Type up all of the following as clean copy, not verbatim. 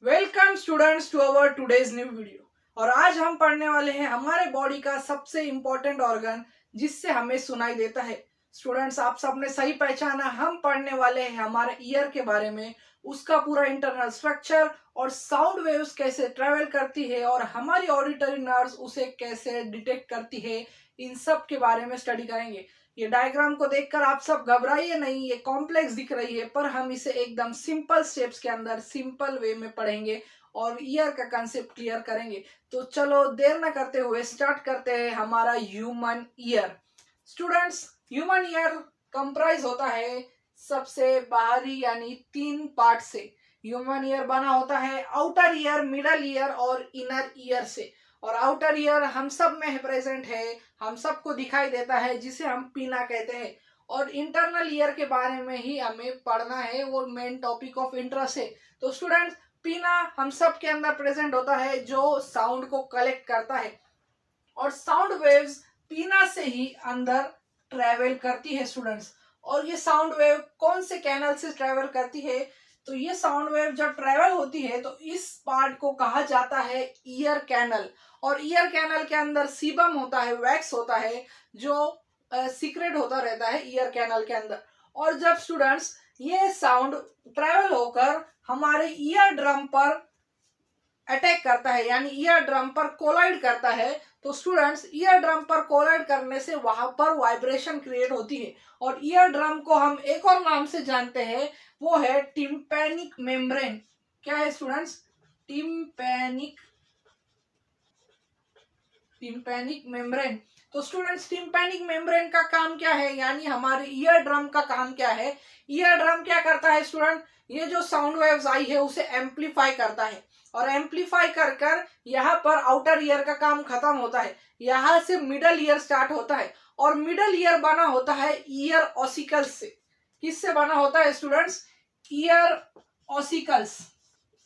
Welcome students to our today's new video. और आज हम पढ़ने वाले हैं हमारे बॉडी का सबसे इम्पोर्टेंट ऑर्गन जिससे हमें सुनाई देता है। स्टूडेंट्स, आप सबने सही पहचाना, हम पढ़ने वाले हैं हमारे ईयर के बारे में, उसका पूरा इंटरनल स्ट्रक्चर और साउंड वेव्स कैसे ट्रेवल करती है और हमारी ऑडिटरी नर्व्स उसे कैसे डिटेक्ट करती है, इन सब के बारे में स्टडी करेंगे। ये डायग्राम को देखकर आप सब घबराइए नहीं, ये कॉम्प्लेक्स दिख रही है पर हम इसे एकदम सिंपल स्टेप्स के अंदर सिंपल वे में पढ़ेंगे और ईयर का कंसेप्ट क्लियर करेंगे। तो चलो देर ना करते हुए स्टार्ट करते हैं हमारा human ear. Students, human ear comprise होता है सबसे बाहरी यानी 3 पार्ट से। ह्यूमन ईयर बना होता है आउटर ईयर, मिडल ईयर और इनर ईयर से। और आउटर ईयर हम सब में प्रेजेंट है, हम सबको दिखाई देता है, जिसे हम पीना कहते हैं। और इंटरनल ईयर के बारे में ही हमें पढ़ना है, वो मेन टॉपिक ऑफ इंटरेस्ट है। तो स्टूडेंट्स, पीना हम सब के अंदर प्रेजेंट होता है जो साउंड को कलेक्ट करता है और साउंड वेव्स पीना से ही अंदर ट्रेवल करती है स्टूडेंट्स। और ये साउंड वेव कौन से कैनल से ट्रेवल करती है? तो ये साउंड वेव जब ट्रेवल होती है तो इस पार्ट को कहा जाता है ईयर कैनल। और ईयर कैनल के अंदर सीबम होता है, वैक्स होता है जो सीक्रेट होता रहता है ईयर कैनल के अंदर। और जब स्टूडेंट्स ये साउंड ट्रेवल होकर हमारे ईयर ड्रम पर अटैक करता है यानी ईयर ड्रम पर कोलाइड करता है, तो स्टूडेंट्स ईयर ड्रम पर कोलाइड करने से वहां पर वाइब्रेशन क्रिएट होती है। और ईयर ड्रम को हम एक और नाम से जानते हैं, वो है टिम्पैनिक मेम्ब्रेन। क्या है स्टूडेंट्स? Tympanic membrane. तो स्टूडेंट्स, टिम्पैनिक मेम्ब्रेन का काम क्या है, यानी हमारे ईयर ड्रम का काम क्या है? ईयर ड्रम क्या करता है स्टूडेंट? ये जो साउंड वेव्स आई है उसे एम्पलीफाई करता है और एम्पलीफाई कर कर यहाँ पर आउटर ईयर का काम खत्म होता है, यहाँ से मिडल ईयर स्टार्ट होता है। और मिडल ईयर बना होता है ईयर ऑसिकल्स से। किससे बना होता है students? Ear ossicles.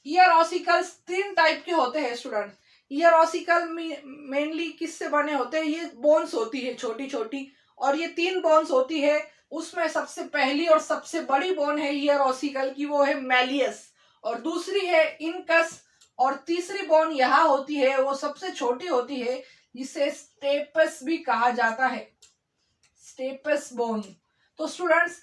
Ear ossicles 3 type के होते हैं स्टूडेंट। ईयर ऑसिकल मेनली किससे बने होते हैं? ये बोन्स होती है छोटी छोटी, और ये 3 बोन्स होती है। उसमें सबसे पहली और सबसे बड़ी बोन है ईयर ऑसिकल की, वो है मैलियस, और दूसरी है इनकस, और तीसरी बोन यहाँ होती है, वो सबसे छोटी होती है, जिसे स्टेपस भी कहा जाता है, स्टेपस बोन। तो स्टूडेंट्स,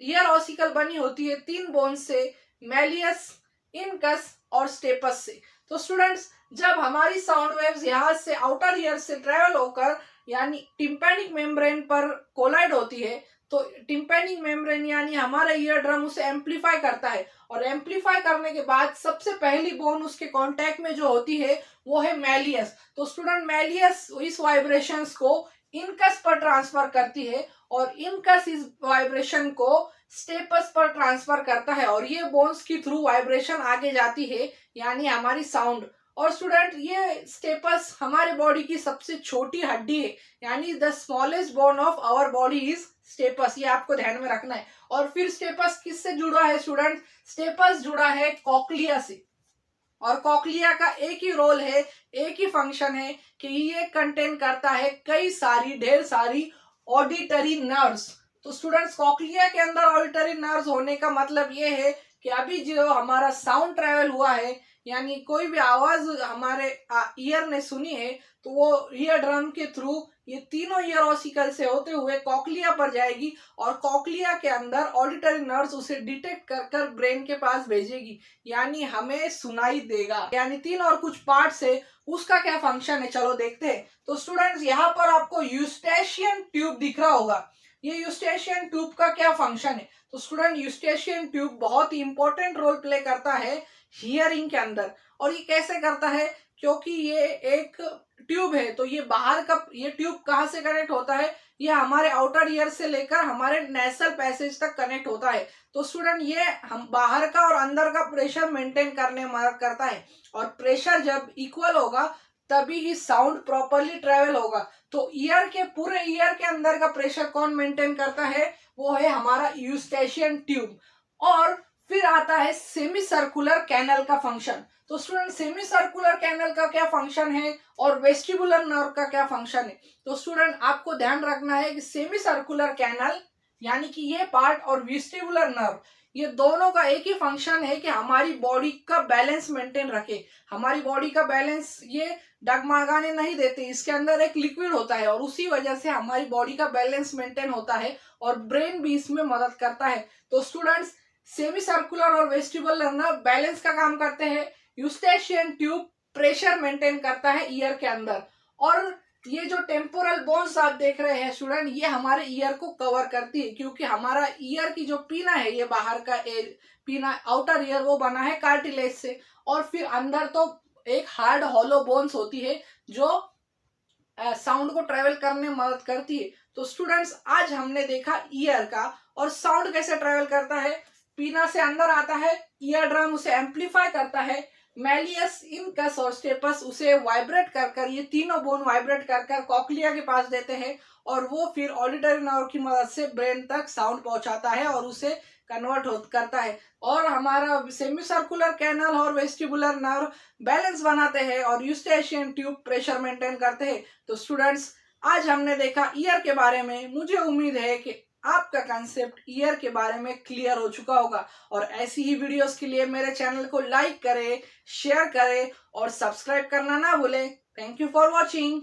ईयर ऑसिकल बनी होती है 3 बोन से, मैलियस, इनकस और स्टेपस से। तो स्टूडेंट्स, जब हमारी साउंड वेव्स यहाँ से आउटर ईयर से ट्रेवल होकर यानी टिम्पैनिक मेम्ब्रेन पर कोलाइड होती है, तो टिम्पैनिक मेम्ब्रेन यानी हमारा ईयर ड्रम उसे एम्पलीफाई करता है। और एम्पलीफाई करने के बाद सबसे पहली बोन उसके कांटेक्ट में जो होती है वो है मैलियस। तो स्टूडेंट, मैलियस इस वाइब्रेशंस को इनकस पर ट्रांसफर करती है और इनकस इस वाइब्रेशन को स्टेपस पर ट्रांसफर करता है, और ये बोन्स की थ्रू वाइब्रेशन आगे जाती है यानी हमारी साउंड। और स्टूडेंट, ये स्टेपस हमारे बॉडी की सबसे छोटी हड्डी है, यानी the smallest bone of our body is stapes, ये आपको ध्यान में रखना है। और फिर स्टेपस किससे जुड़ा है स्टूडेंट? स्टेपस जुड़ा है कॉक्लिया से। और कॉक्लिया का एक ही रोल है, एक ही फंक्शन है कि ये कंटेन करता है ढेर सारी ऑडिटरी नर्व्स। तो स्टूडेंट्स, कॉक्लिया के अंदर ऑडिटरी नर्व्स होने का मतलब ये है कि अभी जो हमारा साउंड ट्रेवल हुआ है, यानी कोई भी आवाज हमारे ईयर ने सुनी है, तो वो ईयर ड्रम के थ्रू ये तीनों ईयर ऑसिकल से होते हुए कॉक्लिया पर जाएगी, और कॉक्लिया के अंदर ऑडिटरी नर्व्स उसे डिटेक्ट कर कर ब्रेन के पास भेजेगी, यानी हमें सुनाई देगा। यानी 3 और कुछ पार्ट से उसका क्या फंक्शन है, चलो देखते हैं। तो स्टूडेंट्स, यहाँ पर आपको यूस्टेशियन ट्यूब दिख रहा होगा। ये यूस्टेशियन ट्यूब का क्या फंक्शन है? तो स्टूडेंट, यूस्टेशियन ट्यूब बहुत ही इंपॉर्टेंट रोल प्ले करता है हियरिंग के अंदर। और ये कैसे करता है? क्योंकि ये एक ट्यूब है, तो ये बाहर का, ये ट्यूब कहाँ से कनेक्ट होता है? ये हमारे आउटर ईयर से लेकर हमारे नेसल पैसेज तक कनेक्ट होता है। तो स्टूडेंट, ये हम बाहर का और अंदर का प्रेशर मेंटेन करने में मदद करता है, और प्रेशर जब इक्वल होगा तभी ही साउंड प्रॉपरली ट्रेवल होगा। तो ईयर के पूरे ईयर के अंदर का प्रेशर कौन मेंटेन करता है? वो है हमारा यूस्टेशियन ट्यूब। और फिर आता है सेमी सर्कुलर कैनल का फंक्शन। तो स्टूडेंट, सेमी सर्कुलर कैनल का क्या फंक्शन है और वेस्टिबुलर नर्व का क्या फंक्शन है? तो स्टूडेंट, आपको ध्यान रखना है कि सेमी सर्कुलर कैनल यानी कि ये पार्ट और वेस्टिबुलर नर्व ये दोनों का एक ही फंक्शन है कि हमारी बॉडी का बैलेंस मेंटेन रखे। हमारी बॉडी का बैलेंस ये डगमगाने नहीं देते, इसके अंदर एक लिक्विड होता है और उसी वजह से हमारी बॉडी का बैलेंस मेंटेन होता है और ब्रेन भी इसमें मदद करता है। तो स्टूडेंट्स, सेमी सर्कुलर और वेस्टिबुलर नर्व बैलेंस का काम करते हैं। यूस्टेशियन ट्यूब प्रेशर मेंटेन करता है ईयर के अंदर, और ये जो टेम्पोरल बोन्स आप देख रहे हैं स्टूडेंट, ये हमारे ईयर को कवर करती है, क्योंकि हमारा ईयर की जो पीना है, ये बाहर का पीना आउटर ईयर, वो बना है कार्टिलेज से, और फिर अंदर तो एक हार्ड हॉलो बोन्स होती है जो साउंड को ट्रेवल करने में मदद करती है। तो स्टूडेंट्स, आज हमने देखा ईयर का और साउंड कैसे ट्रेवल करता है। पीना से अंदर आता है, ईयर ड्रम उसे एम्पलीफाई करता है, मैलियस, इनकस और स्टेपस उसे वाइब्रेट कर कर, ये तीनों बोन वाइब्रेट कर कर कॉक्लिया के पास देते हैं, और वो फिर ऑडिटरी नर्व की मदद से ब्रेन तक साउंड पहुंचाता है और उसे कन्वर्ट करता है। और हमारा सेमी सर्कुलर कैनल और वेस्टिबुलर नर्व बैलेंस बनाते हैं और यूस्टेशियन ट्यूब प्रेशर मेंटेन करते हैं। तो स्टूडेंट्स, आज हमने देखा ईयर के बारे में। मुझे उम्मीद है कि आपका कंसेप्ट ईयर के बारे में क्लियर हो चुका होगा, और ऐसी ही वीडियोस के लिए मेरे चैनल को लाइक करें, शेयर करें और सब्सक्राइब करना ना भूलें। Thank you for watching.